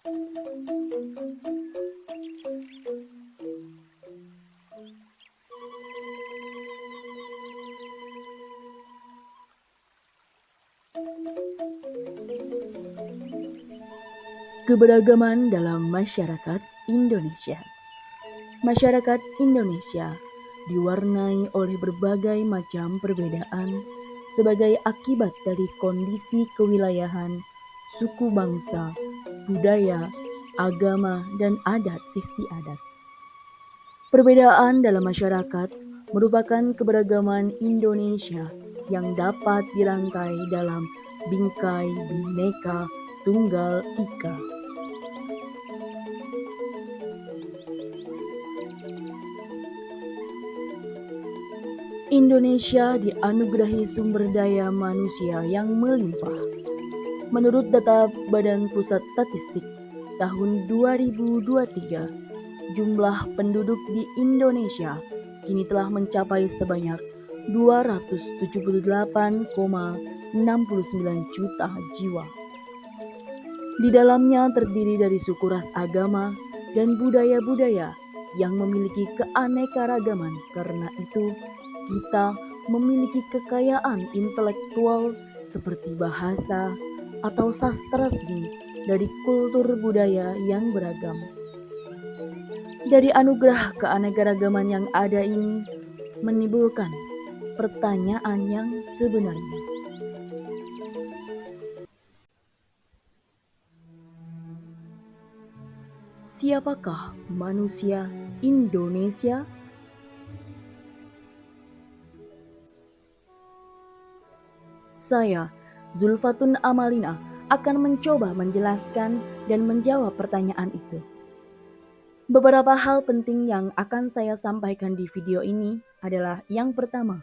Keberagaman dalam masyarakat Indonesia. Masyarakat Indonesia diwarnai oleh berbagai macam perbedaan sebagai akibat dari kondisi kewilayahan, suku bangsa, budaya, agama, dan adat istiadat. Perbedaan dalam masyarakat merupakan keberagaman Indonesia yang dapat dirangkai dalam bingkai Bhinneka Tunggal Ika. Indonesia dianugerahi sumber daya manusia yang melimpah. Menurut data Badan Pusat Statistik tahun 2023, jumlah penduduk di Indonesia kini telah mencapai sebanyak 278,69 juta jiwa. Di dalamnya terdiri dari suku ras agama dan budaya-budaya yang memiliki keanekaragaman. Karena itu, kita memiliki kekayaan intelektual seperti bahasa atau sastrasdi dari kultur budaya yang beragam. Dari anugerah keanekaragaman yang ada ini menimbulkan pertanyaan yang sebenarnya. Siapakah manusia Indonesia? Saya, Zulfatun Amalina, akan mencoba menjelaskan dan menjawab pertanyaan itu. Beberapa hal penting yang akan saya sampaikan di video ini adalah yang pertama,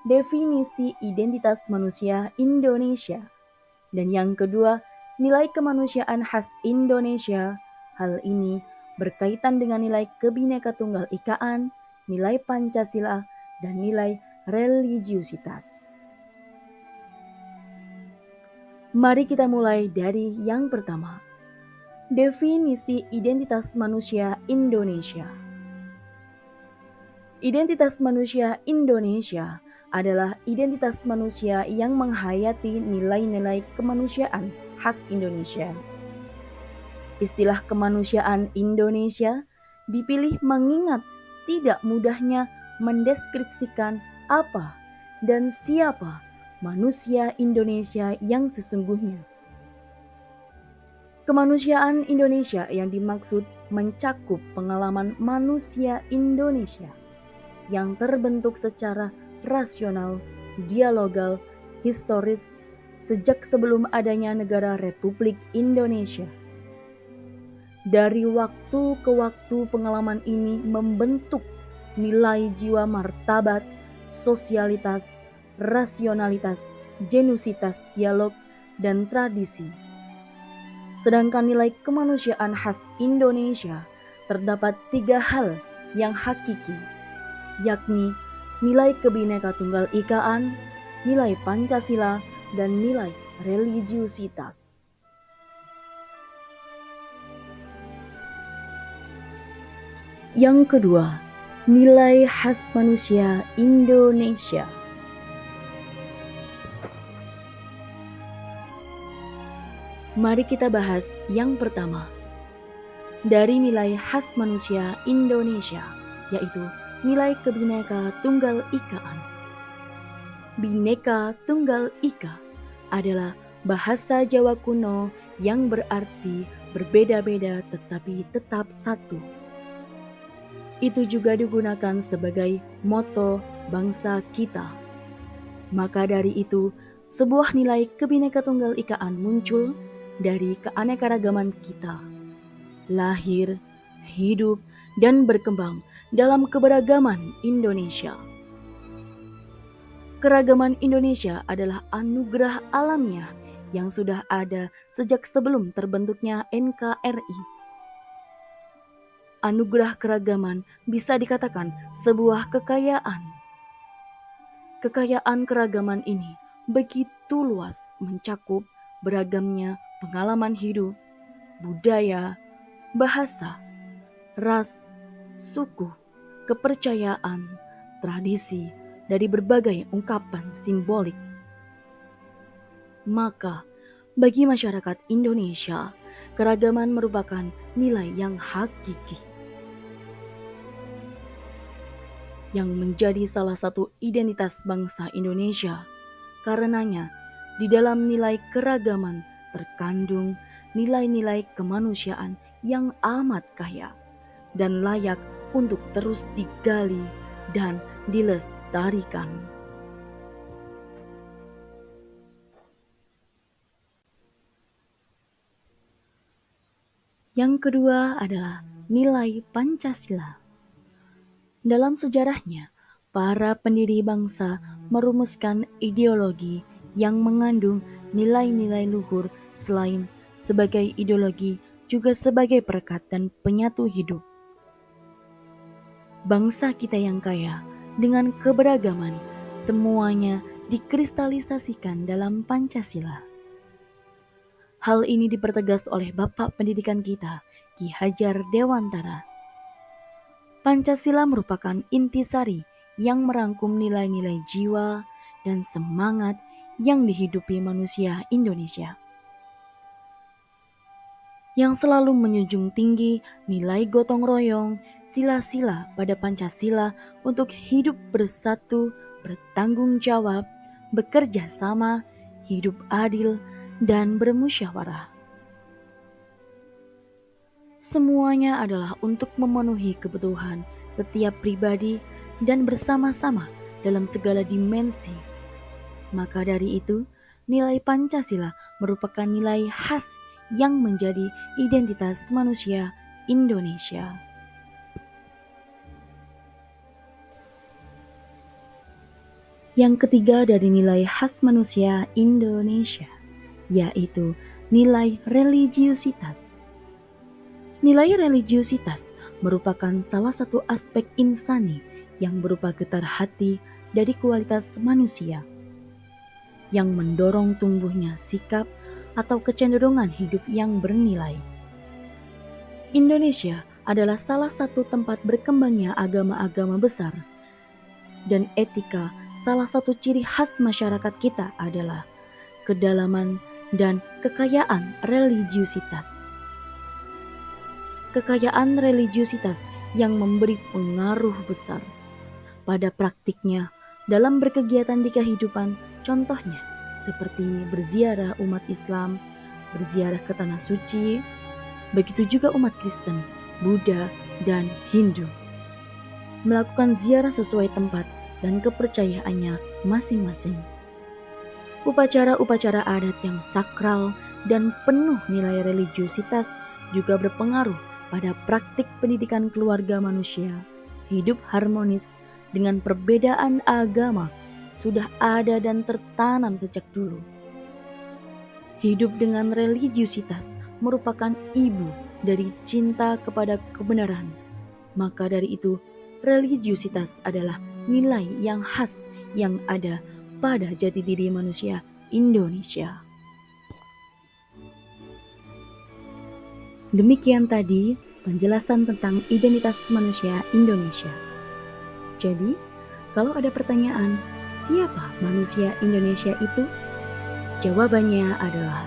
definisi identitas manusia Indonesia. Dan yang kedua, nilai kemanusiaan khas Indonesia. Hal ini berkaitan dengan nilai Kebhinneka Tunggal Ikaan, nilai Pancasila, dan nilai religiusitas. Mari kita mulai dari yang pertama. Definisi identitas manusia Indonesia. Identitas manusia Indonesia adalah identitas manusia yang menghayati nilai-nilai kemanusiaan khas Indonesia. Istilah kemanusiaan Indonesia dipilih mengingat tidak mudahnya mendeskripsikan apa dan siapa manusia Indonesia yang sesungguhnya. Kemanusiaan Indonesia yang dimaksud mencakup pengalaman manusia Indonesia yang terbentuk secara rasional, dialogal, historis sejak sebelum adanya negara Republik Indonesia. Dari waktu ke waktu pengalaman ini membentuk nilai jiwa martabat, sosialitas, rasionalitas, genusitas, dialog, dan tradisi. Sedangkan nilai kemanusiaan khas Indonesia terdapat 3 hal yang hakiki, yakni nilai Kebhinneka Tunggal Ikaan, nilai Pancasila, dan nilai religiusitas. Yang kedua, nilai khas manusia Indonesia. Mari kita bahas yang pertama. Dari nilai khas manusia Indonesia, yaitu nilai Kebhinneka Tunggal Ikaan. Bhinneka Tunggal Ika adalah bahasa Jawa kuno yang berarti berbeda-beda tetapi tetap satu. Itu juga digunakan sebagai moto bangsa kita. Maka dari itu, sebuah nilai Kebhinneka Tunggal Ikaan muncul dari keanekaragaman kita, lahir, hidup, dan berkembang dalam keberagaman Indonesia. Keragaman Indonesia adalah anugerah alamiah yang sudah ada sejak sebelum terbentuknya NKRI. Anugerah keragaman bisa dikatakan sebuah kekayaan. Kekayaan keragaman ini begitu luas mencakup beragamnya pengalaman hidup, budaya, bahasa, ras, suku, kepercayaan, tradisi, dari berbagai ungkapan simbolik. Maka, bagi masyarakat Indonesia, keragaman merupakan nilai yang hakiki, yang menjadi salah satu identitas bangsa Indonesia. Karenanya, di dalam nilai keragaman terkandung nilai-nilai kemanusiaan yang amat kaya dan layak untuk terus digali dan dilestarikan. Yang kedua adalah nilai Pancasila. Dalam sejarahnya, para pendiri bangsa merumuskan ideologi yang mengandung nilai-nilai luhur selain sebagai ideologi juga sebagai perekat dan penyatu hidup. Bangsa kita yang kaya dengan keberagaman semuanya dikristalisasikan dalam Pancasila. Hal ini dipertegas oleh Bapak Pendidikan kita, Ki Hajar Dewantara. Pancasila merupakan intisari yang merangkum nilai-nilai jiwa dan semangat yang dihidupi manusia Indonesia, yang selalu menjunjung tinggi nilai gotong royong, sila-sila pada Pancasila untuk hidup bersatu, bertanggung jawab, bekerja sama, hidup adil, dan bermusyawarah. Semuanya adalah untuk memenuhi kebutuhan setiap pribadi dan bersama-sama dalam segala dimensi. Maka dari itu, nilai Pancasila merupakan nilai khas yang menjadi identitas manusia Indonesia. Yang ketiga dari nilai khas manusia Indonesia, yaitu nilai religiusitas. Nilai religiusitas merupakan salah satu aspek insani yang berupa getar hati dari kualitas manusia, yang mendorong tumbuhnya sikap atau kecenderungan hidup yang bernilai. Indonesia adalah salah satu tempat berkembangnya agama-agama besar, dan etika salah satu ciri khas masyarakat kita adalah kedalaman dan kekayaan religiusitas. Kekayaan religiusitas yang memberi pengaruh besar pada praktiknya dalam berkegiatan di kehidupan, contohnya seperti berziarah umat Islam, berziarah ke tanah suci, begitu juga umat Kristen, Buddha, dan Hindu. Melakukan ziarah sesuai tempat dan kepercayaannya masing-masing. Upacara-upacara adat yang sakral dan penuh nilai religiusitas juga berpengaruh pada praktik pendidikan keluarga manusia. Hidup harmonis dengan perbedaan agama sudah ada dan tertanam sejak dulu. Hidup dengan religiusitas merupakan ibu dari cinta kepada kebenaran. Maka dari itu, religiusitas adalah nilai yang khas yang ada pada jati diri manusia Indonesia. Demikian tadi penjelasan tentang identitas manusia Indonesia. Jadi, kalau ada pertanyaan, siapa manusia Indonesia itu? Jawabannya adalah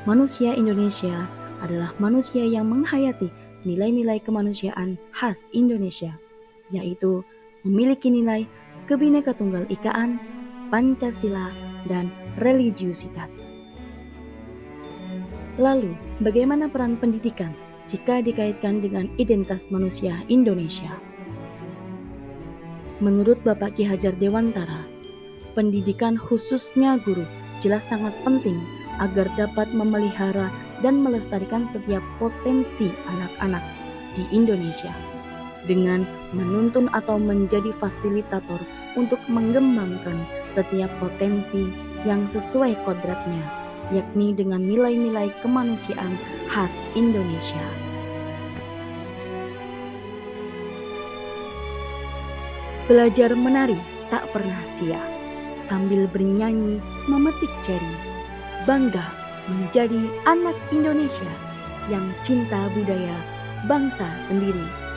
manusia Indonesia adalah manusia yang menghayati nilai-nilai kemanusiaan khas Indonesia, yaitu memiliki nilai Kebhinneka-Tunggal-Ikaan, Pancasila, dan religiusitas. Lalu, bagaimana peran pendidikan jika dikaitkan dengan identitas manusia Indonesia? Menurut Bapak Ki Hajar Dewantara, pendidikan khususnya guru jelas sangat penting agar dapat memelihara dan melestarikan setiap potensi anak-anak di Indonesia dengan menuntun atau menjadi fasilitator untuk mengembangkan setiap potensi yang sesuai kodratnya, yakni dengan nilai-nilai kemanusiaan khas Indonesia. Belajar menari tak pernah sia, sambil bernyanyi memetik ceri, bangga menjadi anak Indonesia yang cinta budaya bangsa sendiri.